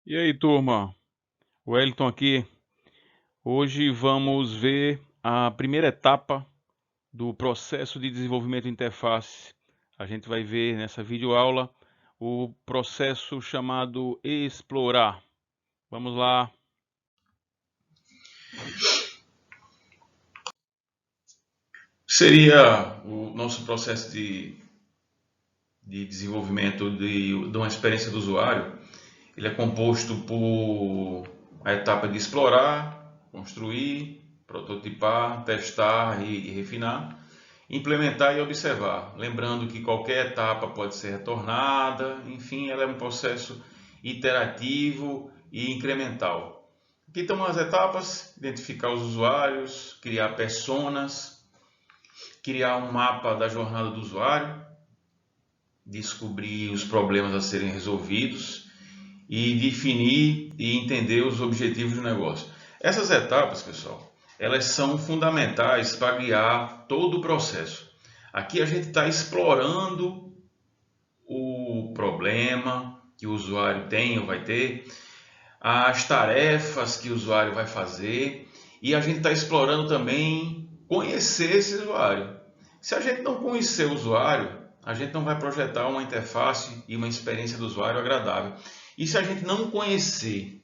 E aí, turma? Wellington aqui. Hoje vamos ver a primeira etapa do processo de desenvolvimento de interface. A gente vai ver nessa videoaula o processo chamado explorar. Vamos lá. Seria o nosso processo de desenvolvimento de uma experiência do usuário. Ele é composto por a etapa de explorar, construir, prototipar, testar e refinar, implementar e observar. Lembrando que qualquer etapa pode ser retornada, enfim, ela é um processo iterativo e incremental. Aqui estão as etapas: identificar os usuários, criar personas, criar um mapa da jornada do usuário, descobrir os problemas a serem resolvidos e definir e entender os objetivos do negócio. Essas etapas, pessoal, elas são fundamentais para guiar todo o processo. Aqui a gente está explorando o problema que o usuário tem ou vai ter, as tarefas que o usuário vai fazer, e a gente está explorando também conhecer esse usuário. Se a gente não conhecer o usuário, a gente não vai projetar uma interface e uma experiência do usuário agradável. E se a gente não conhecer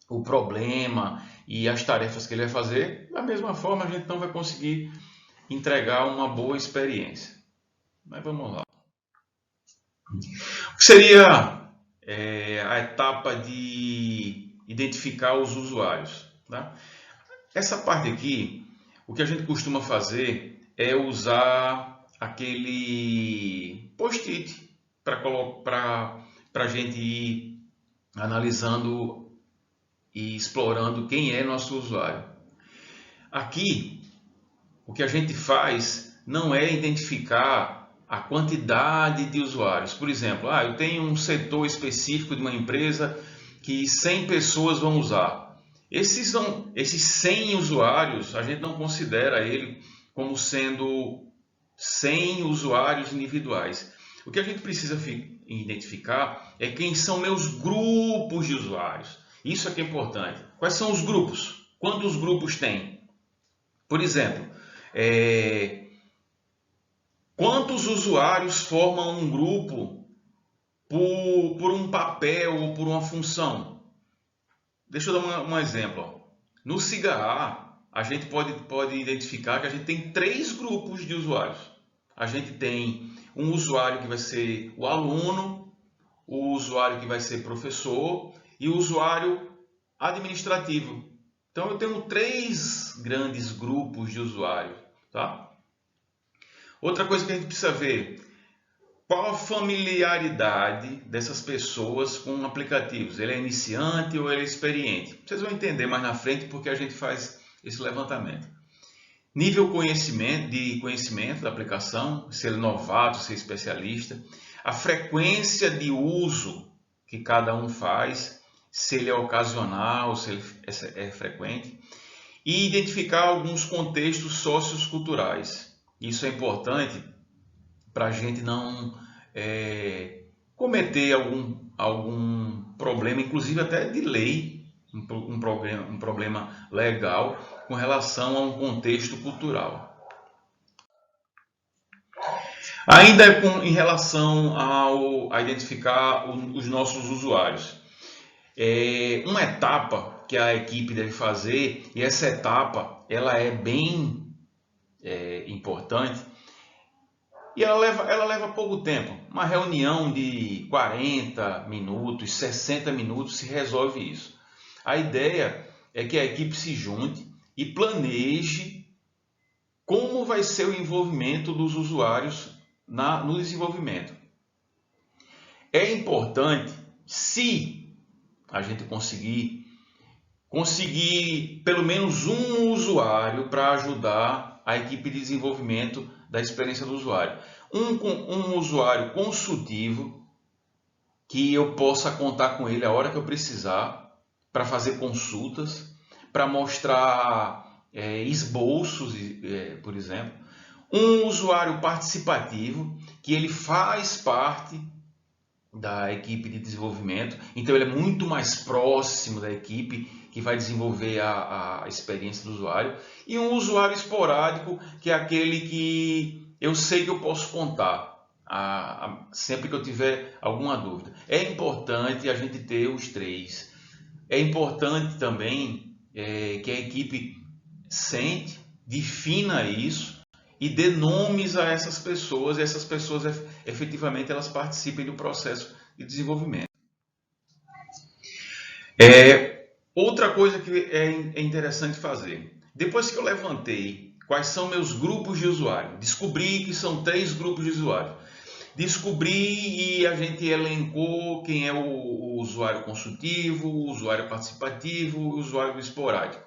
o problema e as tarefas que ele vai fazer, da mesma forma a gente não vai conseguir entregar uma boa experiência. Mas vamos lá. O que seria a etapa de identificar os usuários? Tá? Essa parte aqui, o que a gente costuma fazer é usar aquele post-it para a gente ir analisando e explorando quem é nosso usuário. Aqui, o que a gente faz não é identificar a quantidade de usuários. Por exemplo, eu tenho um setor específico de uma empresa que 100 pessoas vão usar. Esses 100 usuários, a gente não considera ele como sendo 100 usuários individuais. O que a gente precisa identificar é quem são meus grupos de usuários. Isso é que é importante. Quais são os grupos? Quantos grupos tem? Por exemplo, quantos usuários formam um grupo por um papel ou por uma função? Deixa eu dar um exemplo. No SIGA a gente pode identificar que a gente tem 3 grupos de usuários. A gente tem um usuário que vai ser o aluno, o usuário que vai ser professor e o usuário administrativo. Então eu tenho 3 grandes grupos de usuários. Tá? Outra coisa que a gente precisa ver: qual a familiaridade dessas pessoas com aplicativos? Ele é iniciante ou ele é experiente? Vocês vão entender mais na frente porque a gente faz esse levantamento. Nível de conhecimento da aplicação, se ele é novato, se é especialista. A frequência de uso que cada um faz, se ele é ocasional, se ele é frequente. E identificar alguns contextos socioculturais. Isso é importante para a gente não cometer algum problema, inclusive até de lei, um problema legal com relação a um contexto cultural. Ainda em relação a identificar os nossos usuários. Uma etapa que a equipe deve fazer, e essa etapa ela é bem importante, e ela leva pouco tempo. Uma reunião de 40 minutos, 60 minutos se resolve isso. A ideia é que a equipe se junte e planeje como vai ser o envolvimento dos usuários no desenvolvimento. É importante, se a gente conseguir pelo menos um usuário para ajudar a equipe de desenvolvimento da experiência do usuário. Um usuário consultivo, que eu possa contar com ele a hora que eu precisar, para fazer consultas, para mostrar esboços, por exemplo. Um usuário participativo, que ele faz parte da equipe de desenvolvimento, então ele é muito mais próximo da equipe que vai desenvolver a experiência do usuário, e um usuário esporádico, que é aquele que eu sei que eu posso contar sempre que eu tiver alguma dúvida. É importante a gente ter os três. É importante também que a equipe sente, defina isso e dê nomes a essas pessoas, e essas pessoas efetivamente elas participem do processo de desenvolvimento. Outra coisa que é interessante fazer, depois que eu levantei quais são meus grupos de usuário, descobri que são 3 grupos de usuário, descobri e a gente elencou quem é o usuário consultivo, o usuário participativo, o usuário esporádico.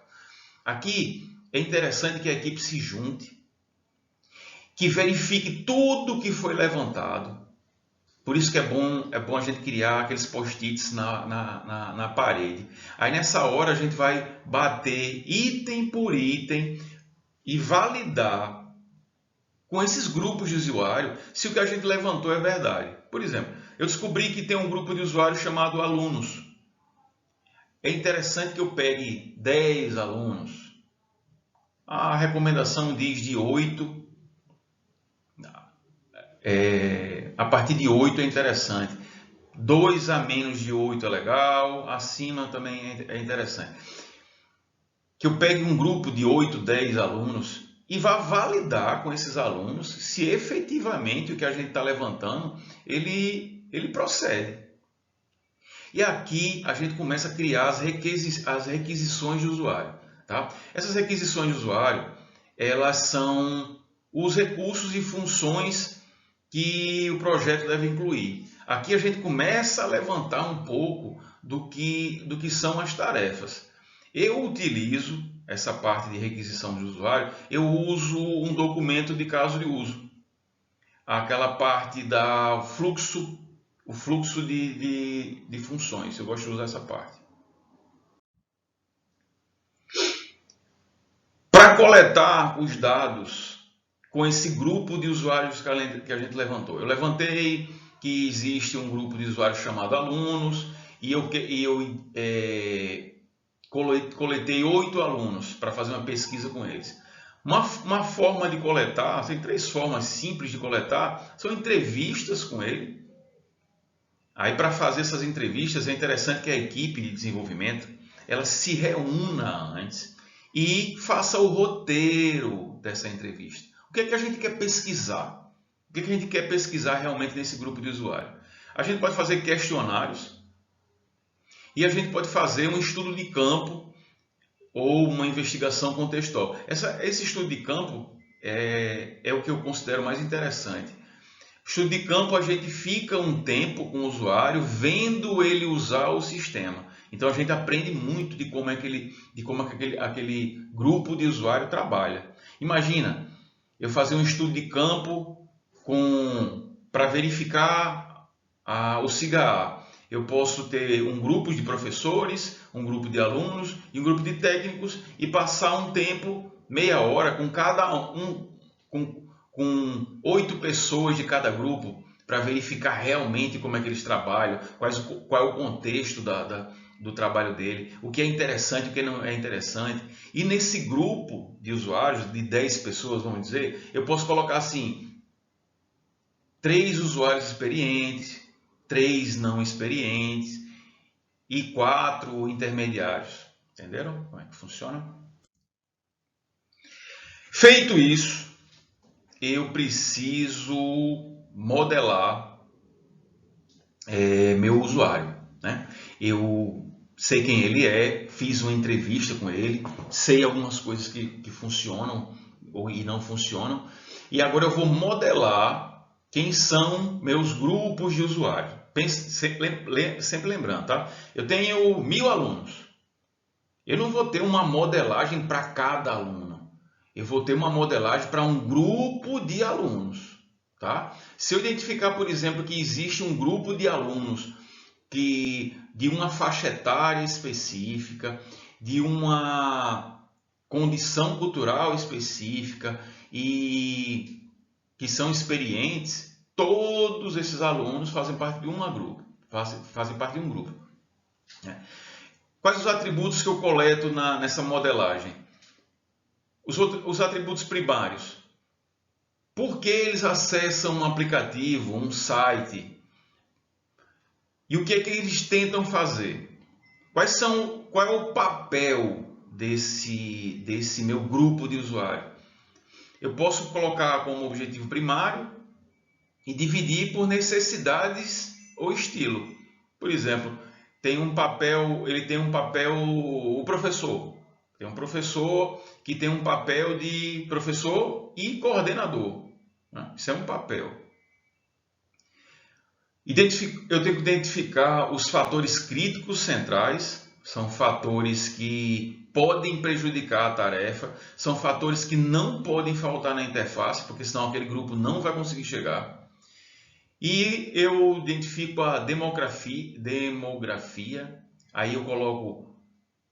Aqui é interessante que a equipe se junte, que verifique tudo que foi levantado. Por isso que é bom a gente criar aqueles post-its na parede. Aí nessa hora a gente vai bater item por item e validar com esses grupos de usuário se o que a gente levantou é verdade. Por exemplo, eu descobri que tem um grupo de usuários chamado alunos. É interessante que eu pegue 10 alunos. A recomendação diz de 8. A partir de 8 é interessante. 2 a menos de 8 é legal, acima também é interessante. Que eu pegue um grupo de 8, 10 alunos e vá validar com esses alunos se efetivamente o que a gente está levantando, ele procede. E aqui a gente começa a criar as requisições de usuário. Tá? Essas requisições de usuário, elas são os recursos e funções que o projeto deve incluir. Aqui a gente começa a levantar um pouco do que são as tarefas. Eu utilizo essa parte de requisição de usuário, eu uso um documento de caso de uso. Aquela parte da fluxo, o fluxo de funções, eu gosto de usar essa parte. Para coletar os dados com esse grupo de usuários que a gente levantou. Eu levantei que existe um grupo de usuários chamado alunos e eu coletei 8 alunos para fazer uma pesquisa com eles. Uma forma de coletar, tem 3 formas simples de coletar, são entrevistas com ele. Aí para fazer essas entrevistas é interessante que a equipe de desenvolvimento ela se reúna antes e faça o roteiro dessa entrevista. O que é que a gente quer pesquisar? O que é que a gente quer pesquisar realmente nesse grupo de usuário? A gente pode fazer questionários e a gente pode fazer um estudo de campo ou uma investigação contextual. Esse estudo de campo é o que eu considero mais interessante. Estudo de campo, a gente fica um tempo com o usuário vendo ele usar o sistema. Então a gente aprende muito de como aquele grupo de usuário trabalha. Imagina, eu fazer um estudo de campo para verificar o SIGA-A. Eu posso ter um grupo de professores, um grupo de alunos e um grupo de técnicos e passar um tempo, meia hora, com cada um, com 8 pessoas de cada grupo para verificar realmente como é que eles trabalham, qual é o contexto do trabalho dele, o que é interessante, o que não é interessante. E nesse grupo de usuários, de 10 pessoas, vamos dizer, eu posso colocar assim, 3 usuários experientes, 3 não experientes e 4 intermediários. Entenderam como é que funciona? Feito isso, eu preciso modelar meu usuário, né? Eu sei quem ele é, fiz uma entrevista com ele, sei algumas coisas que funcionam e não funcionam, e agora eu vou modelar quem são meus grupos de usuários. Sempre lembrando, tá? Eu tenho 1000 alunos. Eu não vou ter uma modelagem para cada aluno. Eu vou ter uma modelagem para um grupo de alunos. Tá? Se eu identificar, por exemplo, que existe um grupo de alunos de uma faixa etária específica, de uma condição cultural específica e que são experientes, todos esses alunos fazem parte de fazem parte de um grupo. Né? Quais os atributos que eu coleto nessa modelagem? Os atributos primários. Por que eles acessam um aplicativo, um site? E o que é que eles tentam fazer? Qual é o papel desse meu grupo de usuário? Eu posso colocar como objetivo primário e dividir por necessidades ou estilo. Por exemplo, ele tem um papel, o professor. Tem um professor que tem um papel de professor e coordenador. Né? Isso é um papel. Eu tenho que identificar os fatores críticos centrais, são fatores que podem prejudicar a tarefa, são fatores que não podem faltar na interface, porque senão aquele grupo não vai conseguir chegar. E eu identifico a demografia, aí eu coloco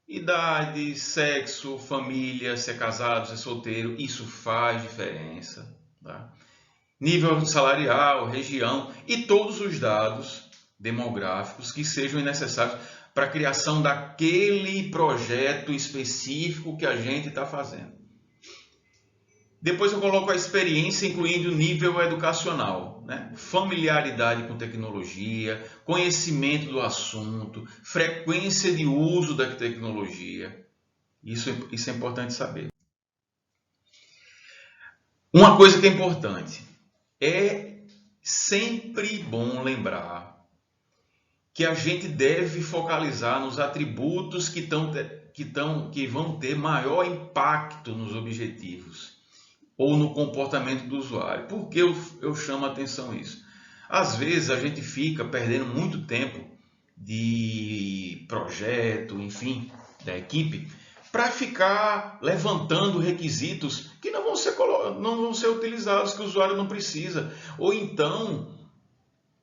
idade, sexo, família, se é casado, se é solteiro, isso faz diferença. Tá? Nível salarial, região e todos os dados demográficos que sejam necessários para a criação daquele projeto específico que a gente está fazendo. Depois eu coloco a experiência, incluindo o nível educacional, né? Familiaridade com tecnologia, conhecimento do assunto, frequência de uso da tecnologia. Isso é importante saber. Uma coisa que é importante, é sempre bom lembrar que a gente deve focalizar nos atributos que vão ter maior impacto nos objetivos ou no comportamento do usuário. Por que eu chamo a atenção a isso? Às vezes a gente fica perdendo muito tempo de projeto, enfim, da equipe, para ficar levantando requisitos que não vão ser utilizados, que o usuário não precisa. Ou então,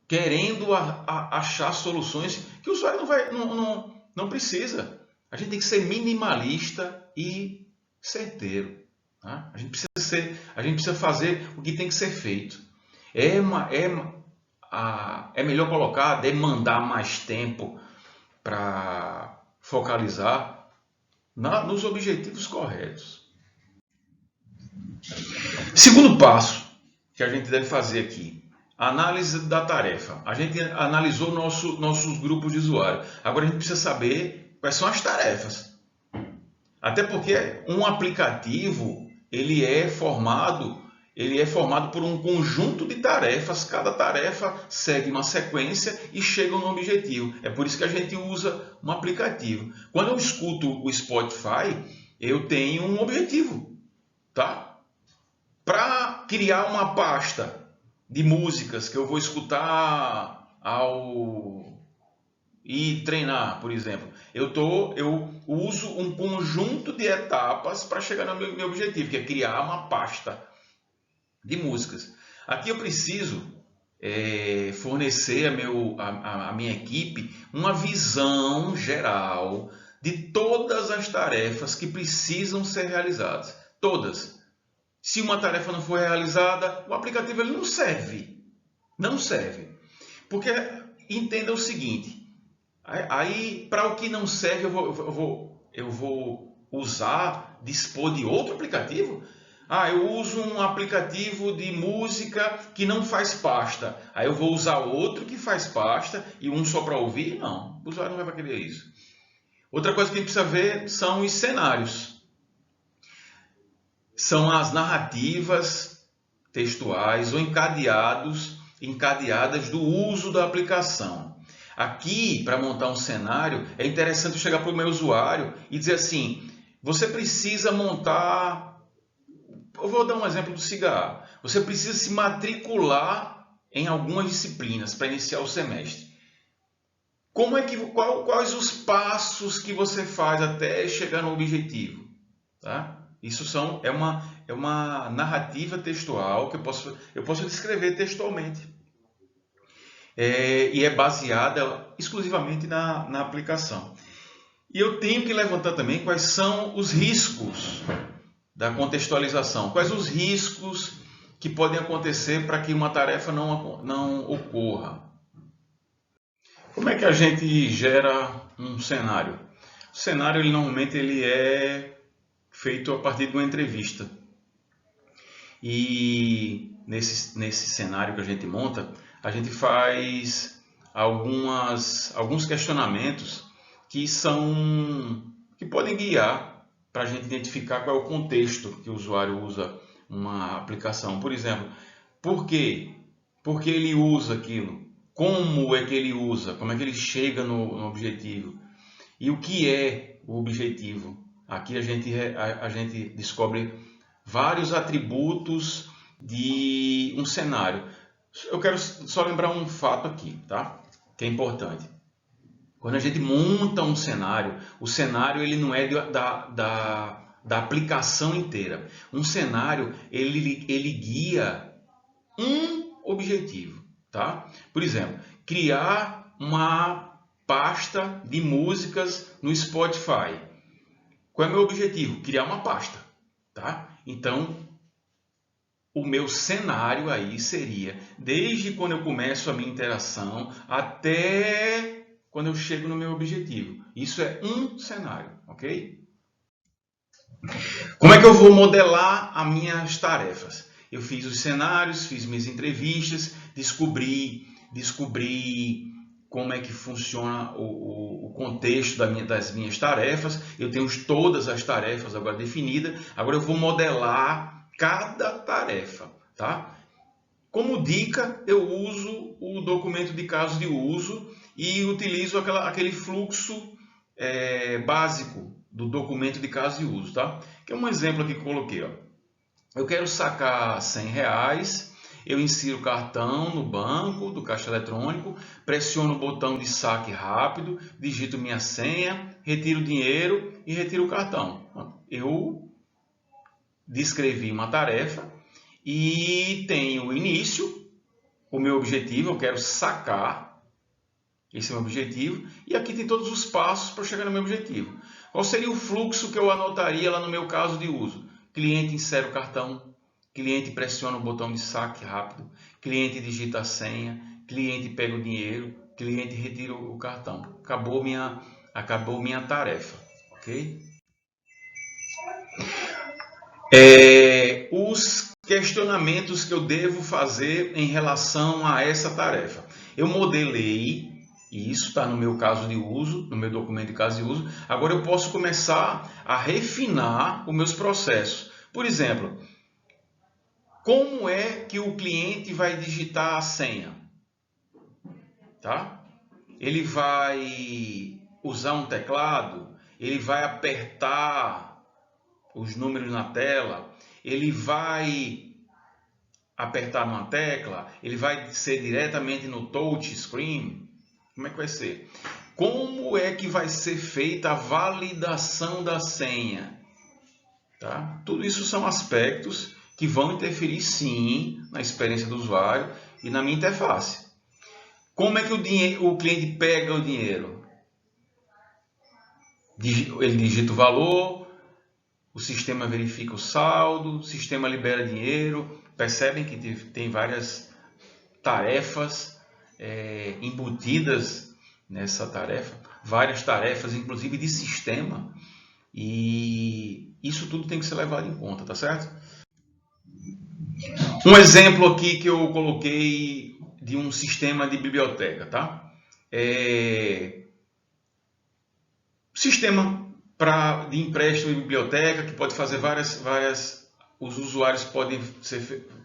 querendo achar soluções que o usuário não precisa. A gente tem que ser minimalista e certeiro. Tá? A gente precisa fazer o que tem que ser feito. É melhor demandar mais tempo para focalizar nos objetivos corretos. Segundo passo que a gente deve fazer aqui, análise da tarefa. A gente analisou nossos grupos de usuário. Agora a gente precisa saber quais são as tarefas. Até porque um aplicativo ele é formado por um conjunto de tarefas. Cada tarefa segue uma sequência e chega no objetivo. É por isso que a gente usa um aplicativo. Quando eu escuto o Spotify, eu tenho um objetivo, tá? Para criar uma pasta de músicas que eu vou escutar e treinar, por exemplo. Eu uso um conjunto de etapas para chegar no meu objetivo, que é criar uma pasta de músicas. Aqui eu preciso fornecer a minha equipe uma visão geral de todas as tarefas que precisam ser realizadas. Todas. Se uma tarefa não for realizada, o aplicativo ele não serve. Não serve. Porque entenda o seguinte, aí para o que não serve eu vou dispor de outro aplicativo? Eu uso um aplicativo de música que não faz pasta. Aí eu vou usar outro que faz pasta e um só para ouvir? Não, o usuário não vai querer isso. Outra coisa que a gente precisa ver são os cenários. São as narrativas textuais ou encadeadas do uso da aplicação. Aqui, para montar um cenário, é interessante eu chegar para o meu usuário e dizer assim, você precisa montar... Eu vou dar um exemplo do cigarro. Você precisa se matricular em algumas disciplinas para iniciar o semestre. Quais os passos que você faz até chegar no objetivo? Tá? Isso é uma narrativa textual que eu posso descrever textualmente. E é baseada exclusivamente na aplicação. E eu tenho que levantar também quais são os riscos da contextualização. Quais os riscos que podem acontecer para que uma tarefa não ocorra. Como é que a gente gera um cenário? O cenário normalmente é feito a partir de uma entrevista. E nesse cenário que a gente monta, a gente faz alguns questionamentos que podem guiar para a gente identificar qual é o contexto que o usuário usa uma aplicação. Por exemplo, por quê? Por que ele usa aquilo? Como é que ele usa? Como é que ele chega no objetivo? E o que é o objetivo? Aqui a gente descobre vários atributos de um cenário. Eu quero só lembrar um fato aqui, tá? Que é importante. Quando a gente monta um cenário, o cenário ele não é da aplicação inteira. Um cenário ele guia um objetivo, tá? Por exemplo, criar uma pasta de músicas no Spotify. Qual é o meu objetivo? Criar uma pasta, tá? Então, o meu cenário aí seria desde quando eu começo a minha interação até quando eu chego no meu objetivo. Isso é um cenário, ok? Como é que eu vou modelar as minhas tarefas? Eu fiz os cenários, fiz minhas entrevistas, descobri como é que funciona o contexto das minhas tarefas. Eu tenho todas as tarefas agora definidas. Agora eu vou modelar cada tarefa, tá? Como dica, eu uso o documento de caso de uso e utilizo aquele fluxo básico do documento de caso de uso, tá? Que é um exemplo aqui que eu coloquei, ó. Eu quero sacar R$100, eu insiro o cartão no banco do caixa eletrônico, pressiono o botão de saque rápido, digito minha senha, retiro o dinheiro e retiro o cartão. Eu descrevi uma tarefa e tenho o início, o meu objetivo, eu quero sacar, esse é o meu objetivo, e aqui tem todos os passos para chegar no meu objetivo. Qual seria o fluxo que eu anotaria lá no meu caso de uso? Cliente insere o cartão, cliente pressiona o botão de saque rápido, cliente digita a senha, cliente pega o dinheiro, cliente retira o cartão. Acabou minha tarefa, ok? Os questionamentos que eu devo fazer em relação a essa tarefa. Eu modelei, e isso está no meu caso de uso, no meu documento de caso de uso. Agora eu posso começar a refinar os meus processos. Por exemplo, como é que o cliente vai digitar a senha? Tá? Ele vai usar um teclado? Ele vai apertar os números na tela? Ele vai apertar numa tecla? Ele vai ser diretamente no touch screen? Como é que vai ser? Como é que vai ser feita a validação da senha? Tá? Tudo isso são aspectos que vão interferir sim na experiência do usuário e na minha interface. Como é que o cliente pega o dinheiro? Ele digita o valor, o sistema verifica o saldo, o sistema libera dinheiro. Percebem que tem várias tarefas embutidas nessa tarefa, várias tarefas, inclusive de sistema, e isso tudo tem que ser levado em conta, tá certo? Um exemplo aqui que eu coloquei de um sistema de biblioteca, tá? Sistema de empréstimo de biblioteca que pode fazer os usuários podem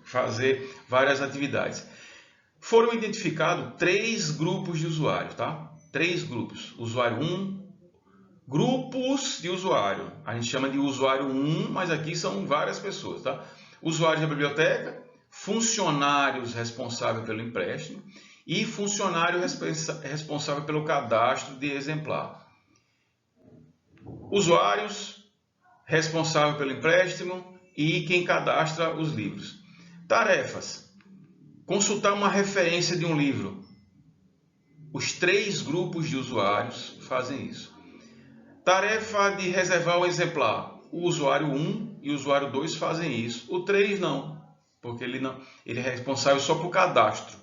fazer várias atividades. Foram identificados 3 grupos de usuários, tá? 3 grupos. Usuário 1, grupos de usuário. A gente chama de usuário 1, mas aqui são várias pessoas, tá? Usuários da biblioteca, funcionários responsáveis pelo empréstimo e funcionário responsável pelo cadastro de exemplar. Usuários responsável pelo empréstimo e quem cadastra os livros. Tarefas. Consultar uma referência de um livro. Os 3 grupos de usuários fazem isso. Tarefa de reservar um exemplar. O usuário 1 e o usuário 2 fazem isso. O 3 não. porque ele é responsável só por cadastro.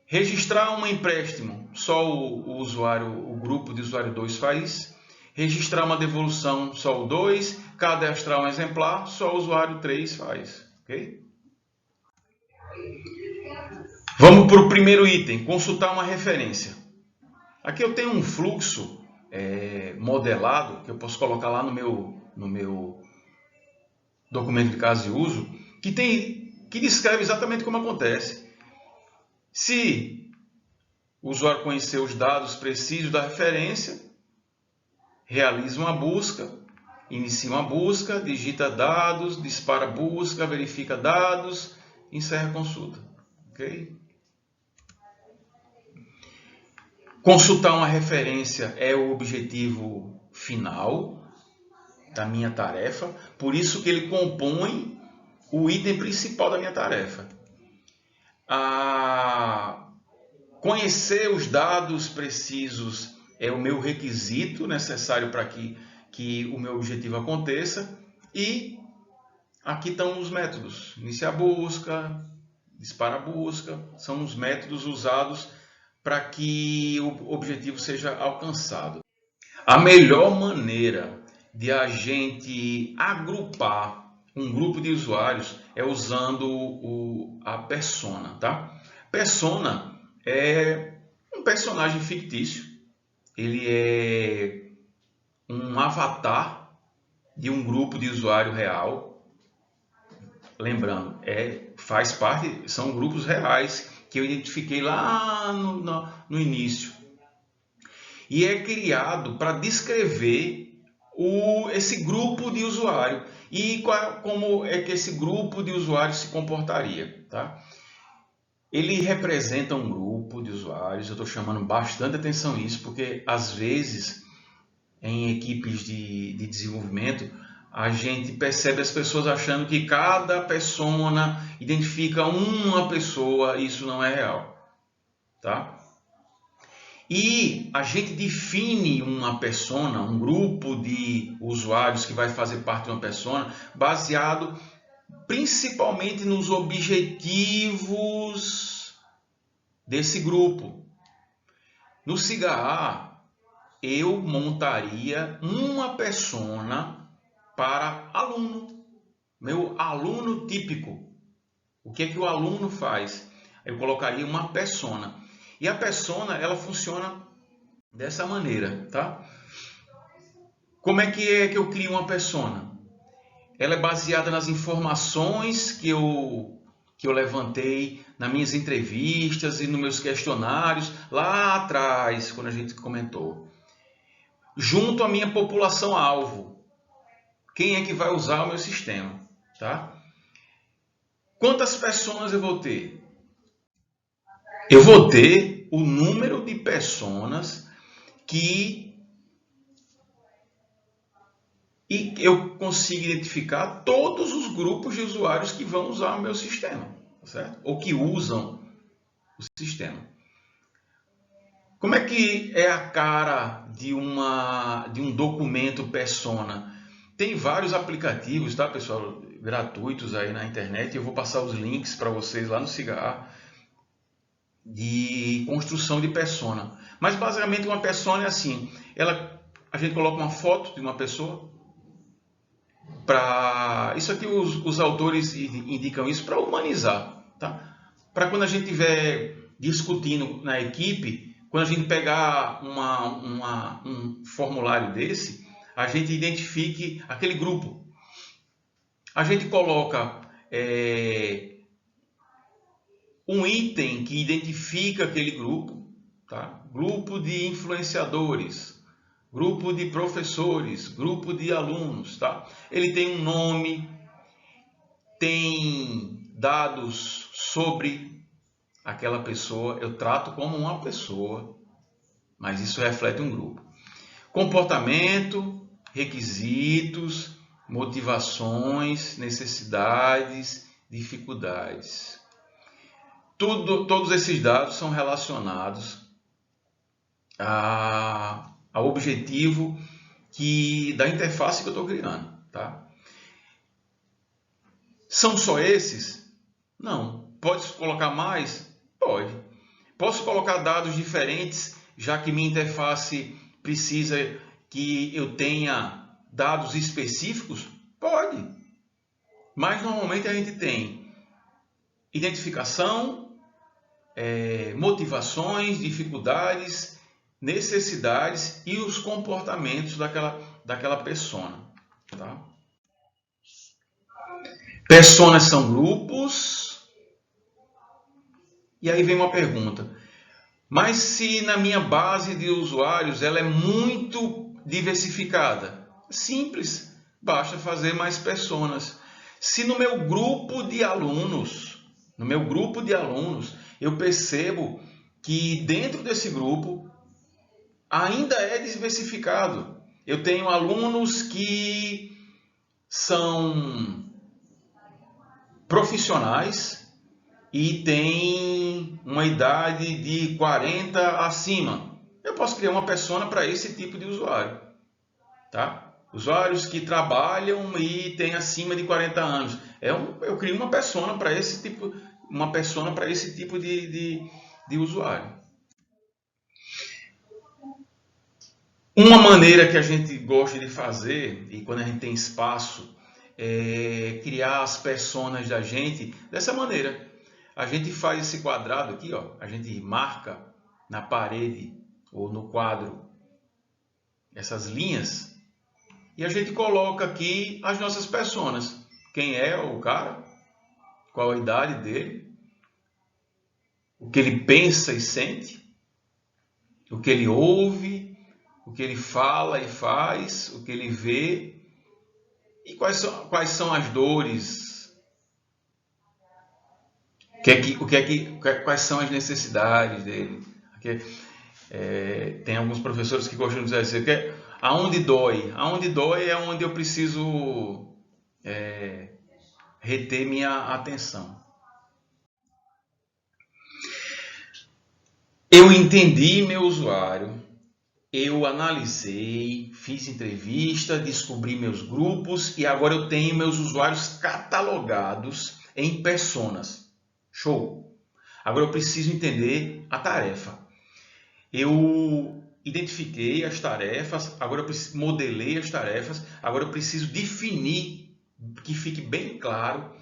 Registrar um empréstimo, só o grupo de usuário 2 faz. Registrar uma devolução, só o 2. Cadastrar um exemplar, só o usuário 3 faz. Ok? Vamos para o primeiro item, consultar uma referência. Aqui eu tenho um fluxo modelado, que eu posso colocar lá no meu documento de caso de uso, que descreve exatamente como acontece. Se o usuário conhecer os dados precisos da referência, realiza uma busca, inicia uma busca, digita dados, dispara a busca, verifica dados, encerra a consulta. Ok? Consultar uma referência é o objetivo final da minha tarefa, por isso que ele compõe o item principal da minha tarefa. Conhecer os dados precisos é o meu requisito necessário para que o meu objetivo aconteça. E aqui estão os métodos. Iniciar a busca, dispara a busca, são os métodos usados para que o objetivo seja alcançado. A melhor maneira de a gente agrupar um grupo de usuários é usando a persona, tá? Persona é um personagem fictício, ele é um avatar de um grupo de usuário real. Lembrando, faz parte, são grupos reais que eu identifiquei lá no início. E é criado para descrever esse grupo de usuário e como é que esse grupo de usuários se comportaria, tá? Ele representa um grupo de usuários, eu estou chamando bastante atenção nisso, porque às vezes em equipes de desenvolvimento a gente percebe as pessoas achando que cada persona identifica uma pessoa, e isso não é real, tá? E a gente define uma persona, um grupo de usuários que vai fazer parte de uma persona, baseado principalmente nos objetivos desse grupo. No Cigarra, eu montaria uma persona para aluno, meu aluno típico. O que é que o aluno faz? Eu colocaria uma persona. E a persona, ela funciona dessa maneira, tá? Como é que eu crio uma persona? Ela é baseada nas informações que eu levantei nas minhas entrevistas e nos meus questionários lá atrás, quando a gente comentou. Junto à minha população-alvo. Quem é que vai usar o meu sistema, tá? Quantas pessoas eu vou ter? Eu vou ter o número de pessoas que eu consigo identificar todos os grupos de usuários que vão usar o meu sistema, certo? Ou que usam o sistema. Como é que é a cara de um documento persona? Tem vários aplicativos, tá, pessoal, gratuitos aí na internet. Eu vou passar os links para vocês lá no Cigarra de construção de persona. Mas basicamente uma persona é assim, a gente coloca uma foto de uma pessoa. Isso aqui os autores indicam isso para humanizar, tá? Para quando a gente estiver discutindo na equipe, quando a gente pegar um formulário desse, a gente identifique aquele grupo. A gente coloca um item que identifica aquele grupo, tá? Grupo de influenciadores, grupo de professores, grupo de alunos, tá? Ele tem um nome, tem dados sobre aquela pessoa, eu trato como uma pessoa, mas isso reflete um grupo. Comportamento, requisitos, motivações, necessidades, dificuldades. Todos esses dados são relacionados ao objetivo da interface que eu estou criando, tá? São só esses? Não. Pode colocar mais? Pode. Posso colocar dados diferentes, já que minha interface precisa que eu tenha dados específicos? Pode. Mas normalmente a gente tem identificação, motivações, dificuldades, necessidades e os comportamentos daquela persona. Tá? Personas são grupos. E aí vem uma pergunta. Mas se na minha base de usuários ela é muito diversificada? Simples, basta fazer mais personas. Se no meu grupo de alunos, eu percebo que dentro desse grupo ainda é diversificado. Eu tenho alunos que são profissionais e têm uma idade de 40 acima. Eu posso criar uma persona para esse tipo de usuário. Tá? Usuários que trabalham e têm acima de 40 anos. Eu crio uma persona para esse tipo, de usuário. Uma maneira que a gente gosta de fazer, e quando a gente tem espaço, é criar as personas da gente dessa maneira. A gente faz esse quadrado aqui, ó, a gente marca na parede ou no quadro essas linhas e a gente coloca aqui as nossas personas. Quem é o cara, qual a idade dele, o que ele pensa e sente, o que ele ouve, o que ele fala e faz, o que ele vê e quais são as dores, quais são as necessidades dele. Tem alguns professores que gostam de dizer assim, aonde dói? Aonde dói é onde eu preciso reter minha atenção. Eu entendi meu usuário, eu analisei, fiz entrevista, descobri meus grupos e agora eu tenho meus usuários catalogados em personas. Show! Agora eu preciso entender a tarefa. Eu identifiquei as tarefas, agora eu modelei as tarefas, agora eu preciso definir, que fique bem claro,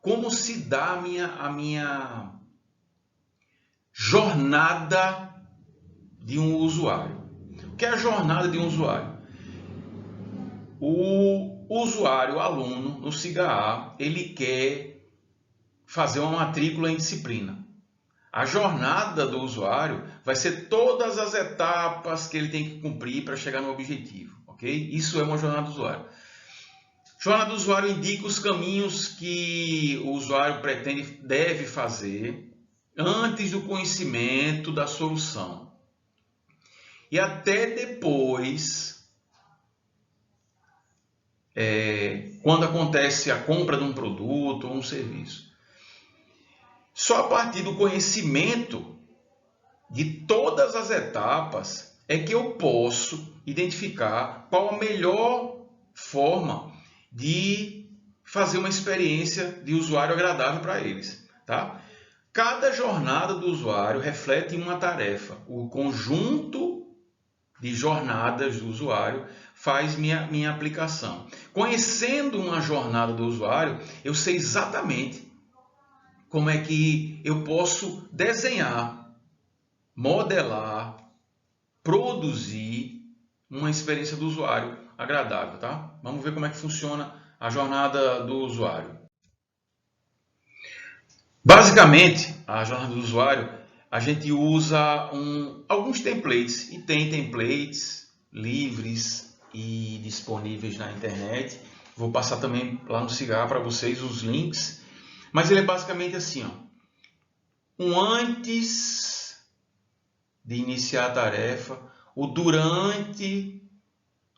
como se dá a minha jornada de um usuário. O que é a jornada de um usuário? O usuário, o aluno, no SIGA-A, ele quer fazer uma matrícula em disciplina. A jornada do usuário vai ser todas as etapas que ele tem que cumprir para chegar no objetivo, ok? Isso é uma jornada do usuário. Jornada do usuário indica os caminhos que o usuário deve fazer antes do conhecimento da solução. E até depois, quando acontece a compra de um produto ou um serviço. Só a partir do conhecimento de todas as etapas é que eu posso identificar qual a melhor forma de fazer uma experiência de usuário agradável para eles. Tá? Cada jornada do usuário reflete uma tarefa. O conjunto de jornadas do usuário faz minha aplicação. Conhecendo uma jornada do usuário, eu sei exatamente como é que eu posso desenhar, modelar, produzir uma experiência do usuário agradável, tá? Vamos ver como é que funciona a jornada do usuário. Basicamente, a jornada do usuário, a gente usa alguns templates, e tem templates livres e disponíveis na internet. Vou passar também lá no SIGA para vocês os links. Mas ele é basicamente assim, ó, um antes de iniciar a tarefa, o durante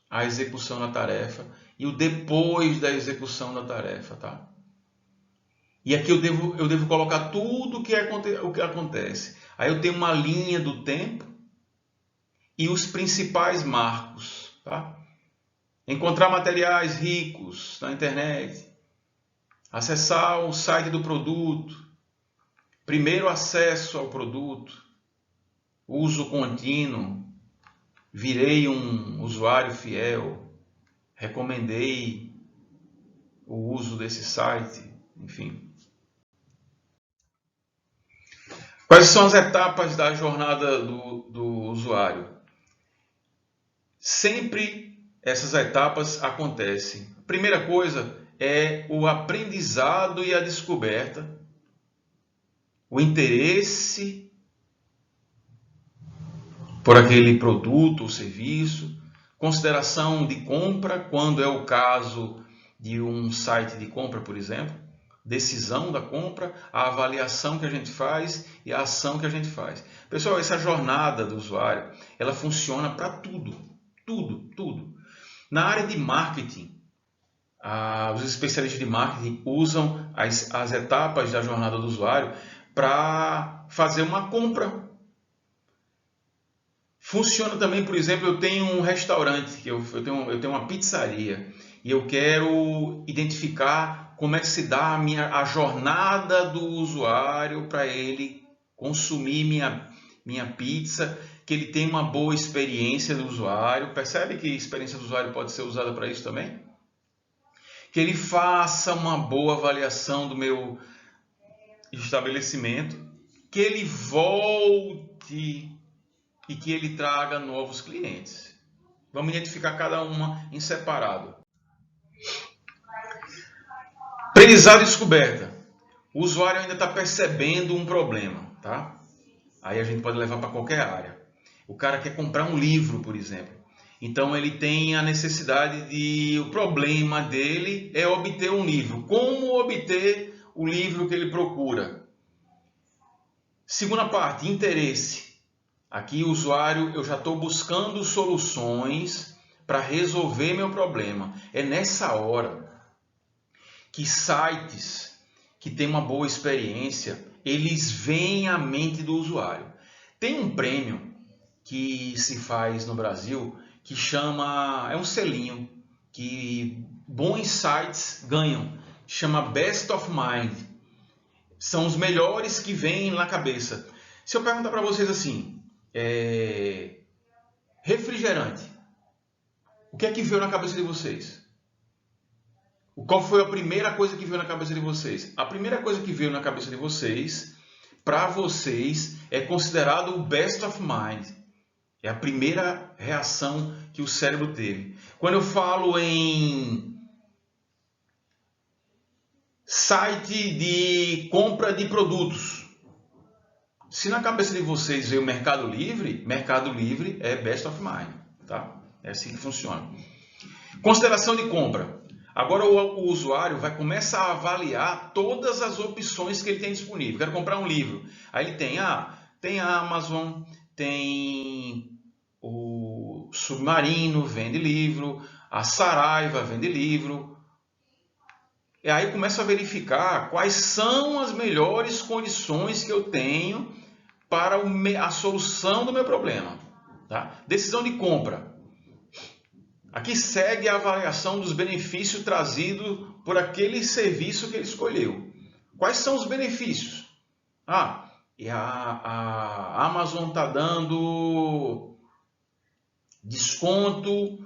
a execução da tarefa e o depois da execução da tarefa, tá? E aqui eu devo colocar tudo o que acontece. Aí eu tenho uma linha do tempo e os principais marcos, tá? Encontrar materiais ricos na internet, acessar o site do produto, primeiro acesso ao produto, uso contínuo, virei um usuário fiel, recomendei o uso desse site, enfim. Quais são as etapas da jornada do usuário? Sempre essas etapas acontecem. A primeira coisa é o aprendizado e a descoberta, o interesse por aquele produto ou serviço, consideração de compra, quando é o caso de um site de compra, por exemplo, decisão da compra, a avaliação que a gente faz e a ação que a gente faz. Pessoal, essa jornada do usuário, ela funciona para tudo, tudo. Na área de marketing, os especialistas de marketing usam as etapas da jornada do usuário para fazer uma compra. Funciona também, por exemplo, eu tenho um restaurante, eu tenho uma pizzaria e eu quero identificar como é que se dá a jornada do usuário para ele consumir minha pizza, que ele tenha uma boa experiência do usuário. Percebe que a experiência do usuário pode ser usada para isso também? Que ele faça uma boa avaliação do meu estabelecimento, que ele volte e que ele traga novos clientes. Vamos identificar cada uma em separado. Aprendizado e descoberta. O usuário ainda está percebendo um problema, tá? Aí a gente pode levar para qualquer área. O cara quer comprar um livro, por exemplo. Então ele tem a necessidade o problema dele é obter um livro. Como obter o livro que ele procura? Segunda parte, interesse. Aqui, usuário, eu já estou buscando soluções para resolver meu problema. É nessa hora que sites que têm uma boa experiência, eles veem a mente do usuário. Tem um prêmio que se faz no Brasil que é um selinho que bons sites ganham. Chama Best of Mind. São os melhores que vêm na cabeça. Se eu perguntar para vocês assim, refrigerante, o que é que veio na cabeça de vocês? Qual foi a primeira coisa que veio na cabeça de vocês? A primeira coisa que veio na cabeça de vocês, para vocês, é considerado o best of mind. É a primeira reação que o cérebro teve. Quando eu falo em site de compra de produtos, se na cabeça de vocês veio Mercado Livre é best of mind, tá? É assim que funciona. Consideração de compra. Agora o usuário vai começar a avaliar todas as opções que ele tem disponível. Quero comprar um livro. Aí ele tem a Amazon, tem o Submarino, vende livro, a Saraiva vende livro. E aí começa a verificar quais são as melhores condições que eu tenho para a solução do meu problema. Tá? Decisão de compra. Aqui segue a avaliação dos benefícios trazidos por aquele serviço que ele escolheu. Quais são os benefícios? E a Amazon está dando desconto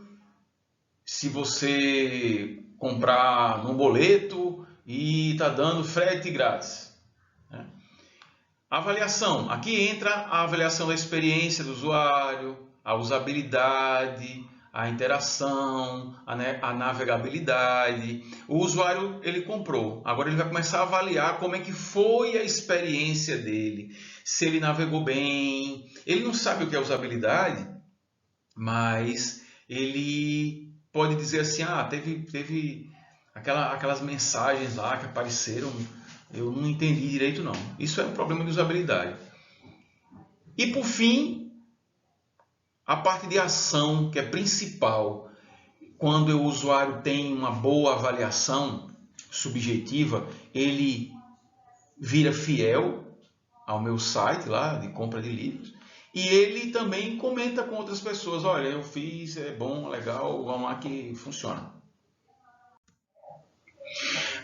se você comprar no boleto e está dando frete grátis. Avaliação. Aqui entra a avaliação da experiência do usuário, a usabilidade, a interação, a navegabilidade. O usuário, ele comprou. Agora ele vai começar a avaliar como é que foi a experiência dele. Se ele navegou bem. Ele não sabe o que é usabilidade, mas ele pode dizer assim, teve aquelas mensagens lá que apareceram, eu não entendi direito não. Isso é um problema de usabilidade. E por fim, a parte de ação, que é principal, quando o usuário tem uma boa avaliação subjetiva, ele vira fiel ao meu site lá de compra de livros e ele também comenta com outras pessoas, olha, eu fiz, é bom, legal, vamos lá que funciona.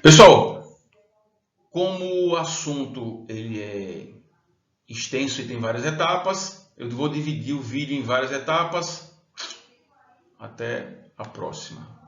Pessoal, Como o assunto ele é extenso e tem várias etapas, eu vou dividir o vídeo em várias etapas. Até a próxima.